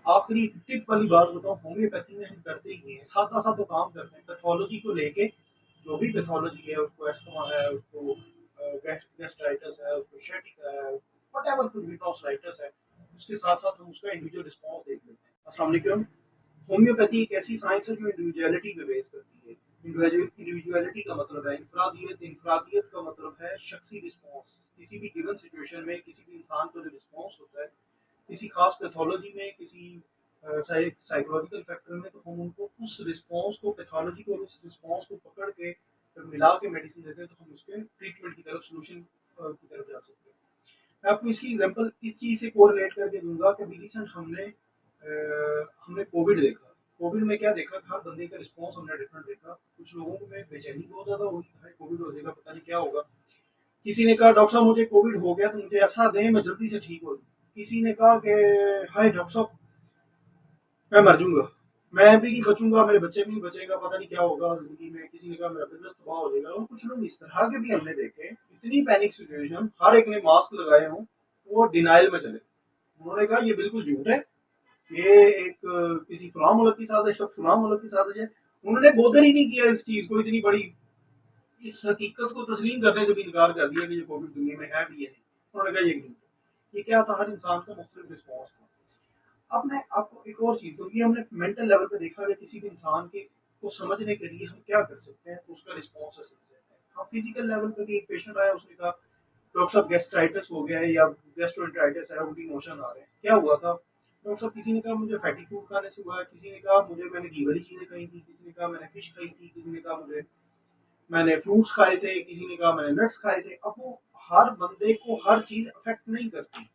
आखिरी एक टिप वाली बात बताऊँ, होम्योपैथी में हम करते ही हैं, सादा-सादा काम करते हैं। पैथोलॉजी को लेके जो भी पैथोलॉजी है, उसको अस्थमा है, उसको गैस्ट्राइटिस है, उसको sciatica है, व्हाटएवर कुछ भी टॉन्सिलाइटिस है, उसके साथ-साथ हम उसका इंडिविजुअल रिस्पॉन्स देख लेते हैं। अस्सलाम वालेकुम। होम्योपैथी एक ऐसी साइंस है जो इंडिविजुअलिटी पे बेस करती है। इंडिविजुअलिटी का मतलब है इनफरादियत, इनफरादियत का मतलब है शख्सी रिस्पॉन्स। किसी भी गिवन सिचुएशन में किसी भी इंसान का जो रिस्पॉन्स होता है, किसी खास पैथोलॉजी में, किसी साइकोलॉजिकल फैक्टर में, तो हम उनको उस रिस्पॉन्स को, पैथोलॉजी को, उस रिस्पॉन्स को पकड़ के फिर मिला के मेडिसिन देते हैं, तो हम उसके ट्रीटमेंट की तरफ, सोल्यूशन की तरफ जा सकते हैं। मैं आपको इसकी एग्जांपल इस चीज़ से कोरिलेट करके दूंगा कि अभी रिसेंट हमने कोविड देखा। कोविड में क्या देखा, हर बंदे का रिस्पॉन्स हमने डिफरेंट देखा। कुछ लोगों में बेचैनी बहुत ज़्यादा हुई, भाई कोविड हो जाएगा, पता नहीं क्या होगा। किसी ने कहा डॉक्टर साहब मुझे कोविड हो गया तो मुझे ऐसा दें मैं जल्दी से ठीक हो जाऊँ। किसी ने कहा कि हाय डॉक्टर साहब मैं मर जाऊंगा, मैं भी नहीं बचूंगा, मेरे बच्चे भी नहीं बचेगा, पता नहीं क्या होगा जिंदगी में। किसी ने कहा मेरा बिजनेस तबाह हो जाएगा। और कुछ लोग इस तरह के भी हमने देखे, इतनी पैनिक सिचुएशन, हर एक ने मास्क लगाए हों, वो डिनाइल में चले। उन्होंने कहा ये बिल्कुल झूठ है, ये एक किसी फलां मुल्क की साजिश है, फलां मुल्क की साजिश है। उन्होंने बोधर ही नहीं किया इस चीज को, इतनी बड़ी इस हकीकत को तस्लीम करने से भी इनकार कर दिया कि ये कोविड दुनिया में है भी ये नहीं। उन्होंने कहा ये झूठ है। ये क्या था, हर इंसान का मुख्तलिफ रिस्पॉन्स था। अब मैं आपको एक और चीज़, तो ये हमने मेंटल लेवल पे देखा है, किसी भी इंसान के को समझने के लिए हम क्या कर सकते हैं, तो उसका रिस्पॉन्स समझ सकते हैं। हाँ, फिजिकल लेवल पे भी एक पेशेंट आया, उसने कहा डॉक्टर साहब गैस्ट्राइटिस हो गया है या गैस्ट्रोएंटेराइटिस है, उल्टी मोशन आ रहे हैं, क्या हुआ था डॉक्टर साहब? किसी ने कहा मुझे फैटी फूड खाने से हुआ है, किसी ने कहा मुझे मैंने घी वाली चीज़ें खाई थी, किसी ने कहा मैंने फिश खाई थी, किसी ने कहा मुझे मैंने फ्रूट्स खाए थे, किसी ने कहा मैंने नट्स खाए थे। अब वो हर बंदे को हर चीज़ अफेक्ट नहीं करती।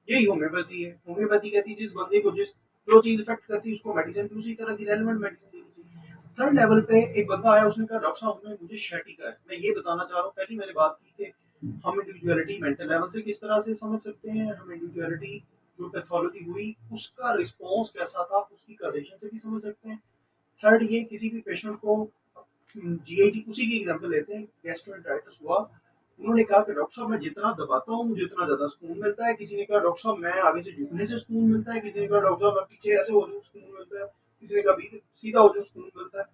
यही होम्योपैथी है। होम्योपैथी कहती है जिस बंदे को जिस जो चीज इफेक्ट करती है उसको मेडिसिन की उसी तरह की रेलेवेंट मेडिसिन देनी चाहिए। थर्ड लेवल पे एक बंदा आया, उसने कहा डॉक्टर साहब मुझे sciatica है। मैं ये बताना चाह रहा हूँ, पहले मैंने बात की कि हम इंडिविजुअलिटी मेंटल लेवल से किस तरह से समझ सकते हैं, हम इंडिविजुअलिटी जो पैथोलॉजी हुई उसका रिस्पॉन्स कैसा था उसकी कॉजेशन से भी समझ सकते हैं। थर्ड, ये किसी भी पेशेंट को जीआईटी, उसी की एग्जांपल लेते हैं, गैस्ट्रोएंटेराइटिस हुआ, उन्होंने कहा कि डॉक्टर साहब मैं जितना दबाता हूँ मुझे उतना ज्यादा सुकून मिलता है। किसी ने कहा डॉक्टर साहब मैं आगे से झुकने से सुकून मिलता है, किसी ने कहा डॉक्टर साहब मैं पीछे ऐसे हो जाऊँ सुकून मिलता है, किसी ने कहा सीधा हो जाऊँ सुकून मिलता है।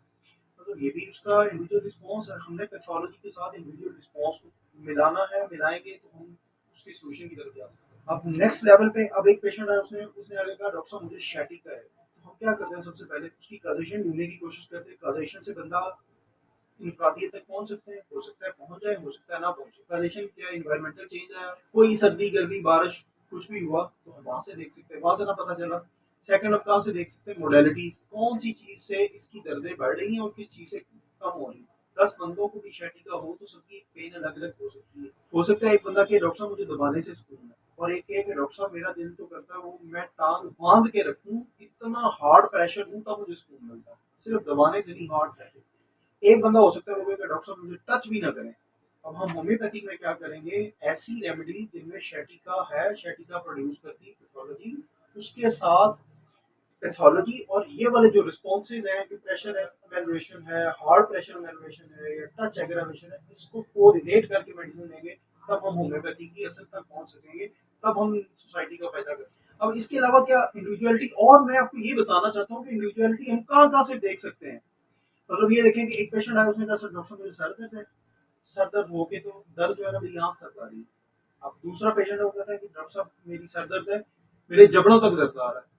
मतलब ये भी उसका इंडिविजुअल रिस्पॉन्स है। हमने पैथोलॉजी के साथ इंडिविजुअल रिस्पॉन्स को मिलाना है, मिलाएंगे तो हम उसकी सोल्यूशन की तरफ जा सकते हैं। अब नेक्स्ट लेवल पे, अब एक पेशेंट है, उसने उसने आगे कहा डॉक्टर साहब मुझे sciatica है। तो हम क्या करते हैं, सबसे पहले उसकी कॉजेशन ढूंढने की कोशिश करते हैं। कॉजेशन से बंदा इंफरादियत तक पहुंच सकते हैं, हो सकता है पहुंच जाए, हो सकता है ना पहुंचे। कॉजेशन क्या, इन्वायरमेंटल चेंज आया, कोई सर्दी गर्मी बारिश कुछ भी हुआ तो हम वहां से देख सकते हैं, वहां से ना पता चला। सेकंड, अब कहाँ से देख सकते हैं, मोडेलिटीज, कौन सी चीज से इसकी दर्दें बढ़ रही हैं और किस चीज से कम हो रही है। 10 बंदों को भी sciatica हो तो सबकी पेन अलग अलग हो सकती है। हो सकता है एक बंदा के डॉक्टर साहब मुझे दबाने से सुकून है, और एक के डॉक्टर साहब मेरा दिल तो करता है वो मैं टांग बांध के रखूं, इतना हार्ड प्रेशर दूं तब मुझे सुकून मिलता है, सिर्फ दबाने से नहीं, हार्ड प्रेशर। एक बंदा हो सकता है वो कहेगा डॉक्टर साहब मुझे टच भी ना करें। अब हम होम्योपैथिक में क्या करेंगे, ऐसी रेमेडीज जिनमें sciatica है, sciatica प्रोड्यूस करती है पैथोलॉजी, उसके साथ पैथोलॉजी और ये वाले जो रिस्पॉन्सेज हैं कि प्रेशर एग्रेवेशन है, हार्ड प्रेशर एग्रेवेशन है या टच एग्रेवेशन है, इसको कोरिलेट करके मेडिसिन देंगे, तब हम होम्योपैथी की असर तक पहुंच सकेंगे, तब हम सोसाइटी का फायदा कर सकेंगे। अब इसके अलावा क्या इंडिविजुअलिटी, और मैं आपको ये बताना चाहता हूँ कि इंडिविजुअलिटी हम कहाँ कहाँ से देख सकते हैं। मतलब ये देखें कि एक पेशेंट आया, उसने कहा सर डॉक्टर साहब मुझे सर दर्द है, सर दर्द हो के तो दर्द जो है ना मेरी आँख तक आ रही है। अब दूसरा पेशेंट है, वो कहता है कि डॉक्टर साहब मेरी सर दर्द है, मेरे जबड़ों तक दर्द आ रहा है।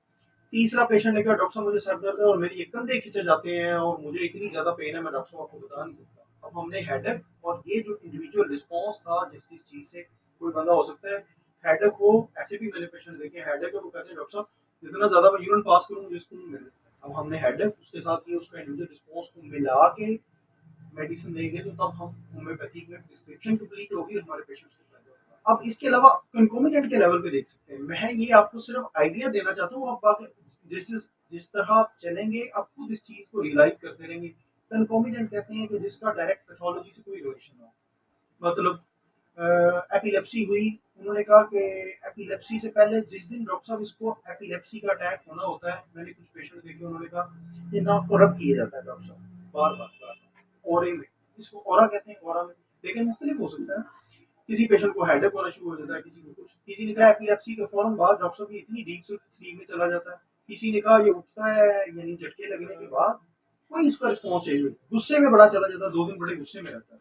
तीसरा पेशेंट ने कहा डॉक्टर साहब मुझे सर दर्द है और मेरे ये कंधे खिंचे जाते हैं और मुझे इतनी ज्यादा पेन है मैं डॉक्टर साहब आपको बता नहीं सकता। अब हमने हेडेक और ये जो इंडिविजुअल रिस्पॉन्स था जिस जिस चीज से, कोई बंदा हो सकता है हेडेक हो, ऐसे भी मैंने पेशेंट देखे हेडेक है, वो कहते हैं डॉक्टर साहब जितना ज्यादा मैं यूरिन पास करूँ मुझे सुकून मिले। अब हमने हेडेक उसके साथ ये उसका इंडिविजुअल रिस्पॉन्स को मिला के मेडिसिन देंगे, तो तब हम होम्योपैथिक में प्रिस्क्रिप्शन कंप्लीट होगी और हमारे पेशेंट्स को फायदा होगा। अब इसके अलावा कंकोमिटेंट के लेवल पे देख सकते हैं। मैं ये आपको सिर्फ आइडिया देना चाहता हूँ, आप बाकी जिस जिस जिस तरह आप चलेंगे आप खुद इस चीज को रियलाइज करते रहेंगे। कंकोमिटेंट कहते हैं कि जिसका डायरेक्ट पैथोलॉजी से कोई रिलेशन हो। मतलब एपिलेप्सी हुई, उन्होंने कहा कि एपिलेप्सी से पहले जिस दिन डॉक्टर साहब इसको एपिलेप्सी का अटैक होना होता है, मैंने कुछ पेशेंट देखे, उन्होंने कहा ये नाक को रब किया जाता है डॉक्टर साहब बार बार बार बार ओरे में, इसको ओरा कहते हैं, ओरा में। लेकिन मुख्तलिफ हो सकता है, किसी पेशेंट को हेडेक होना शुरू हो जाता है, किसी को कुछ, किसी ने कहा एपिलेप्सी के फौरन बाद डॉक्टर साहब की इतनी डीप स्लीप में चला जाता है, किसी ने कहा ये उठता है यानी झटके लगने के बाद कोई उसका रिस्पॉन्स चाहिए, गुस्से में बड़ा चला जाता है, 2 दिन बड़े गुस्से में रहता है।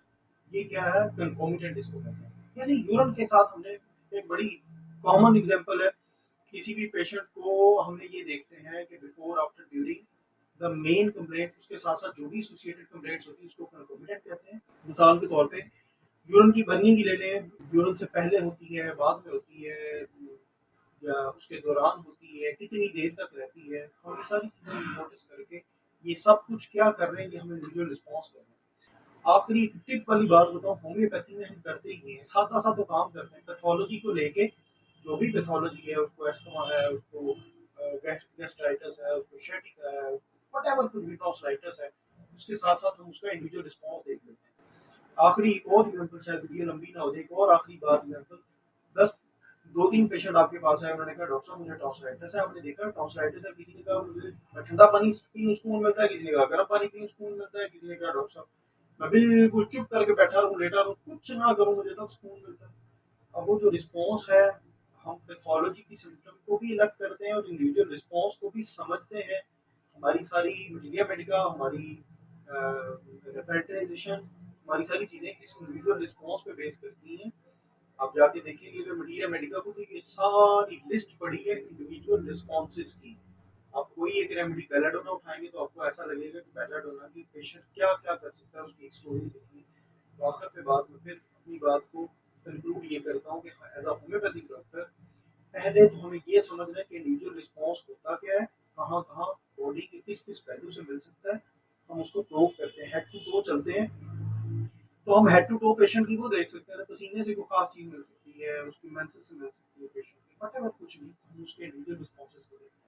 ये क्या है? कंकोमिटेंट इसको कहते हैं। यानी यूरिन के साथ हमने एक बड़ी कॉमन एग्जांपल है, किसी भी पेशेंट को हमने ये देखते हैं कि before, after, during the main complaint, उसके साथ-साथ जो भी एसोसिएटेड कंप्लेंट्स होती है उसको कंकोमिटेंट कहते हैं। मिसाल के तौर पे यूरिन की बर्निंग ही ले लें, यूरिन से पहले होती है, बाद में होती है या उसके दौरान होती है, कितनी देर तक रहती है, और ये सारी चीज़ें नोटिस करके ये सब कुछ क्या कर रहे हैं, ये हम इंडिविजुअल रिस्पॉन्स कर रहे हैं। आखिरी एक टिप वाली बात बताऊँ, होम्योपैथी में हम करते ही हैं, सादा-सा तो काम करते हैं, पैथोलॉजी को लेके जो भी पैथोलॉजी है, उसको अस्थमा है, उसको गैस्ट्राइटिस है, उसको sciatica है, उसको व्हाटएवर कुछ भी टॉन्सिलाइटिस है, उसके साथ-साथ हम उसका इंडिविजुअल रिस्पॉन्स देख लेते हैं। आखिरी एक और एग्जांपल, शायद वीडियो लंबी ना हो जाए, एक और आखिरी बात एग्जांपल, 10 2-3 पेशेंट आपके पास आए, उन्होंने कहा डॉक्टर साहब मुझे टॉन्सिलाइटिस है, आपने देखा टॉन्सिलाइटिस है, किसी ने कहा मुझे मैं ठंडा पानी पीऊँ सुकून मिलता है, किसी ने कहा गर्म पानी पीऊँ सुकून मिलता है, किसी ने कहा डॉक्टर साहब मैं बिल्कुल चुप करके बैठा रहूँ, लेटा रहूँ, कुछ ना करूँ मुझे तब सुकून मिलता है। अब वो जो रिस्पॉन्स है, हम पैथोलॉजी की सिम्पटम को भी अलग करते हैं और इंडिविजुअल रिस्पॉन्स को भी समझते हैं। हमारी सारी मटीरिया मेडिका, हमारी रेपेटाइजेशन, हमारी सारी चीज़ें इस इंडिविजुअल रिस्पॉन्स पे बेस करती हैं। आप जाके देखेंगे अगर मटीरिया मेडिका को, तो ये सारी लिस्ट पड़ी है इंडिविजुअल रिस्पॉन्सेज की। आप कोई एक रेमेडी बेलाडोना उठाएंगे तो आपको ऐसा लगेगा कि बेलाडोना की पेशेंट क्या क्या कर सकता है, उसकी एक स्टोरी लिखनी। तो आखिर पे बात में फिर अपनी बात को कंक्लूड ये करता हूँ कि एज अ होम्योपैथिक डॉक्टर पहले तो हमें ये समझना है कि इंडिविजुअल रिस्पॉन्स होता क्या है, कहाँ कहाँ बॉडी के किस किस पहलू से मिल सकता है, हम उसको प्रोव करते हैं, हेड टू टो चलते हैं। तो हम हेड टू टो पेशेंट की वो देख सकते हैं, पसीने से कोई खास चीज़ मिल सकती है, उसकी मेंसेस से मिल सकती है पेशेंट की, वट कुछ भी हम उसके इंडिविजुअल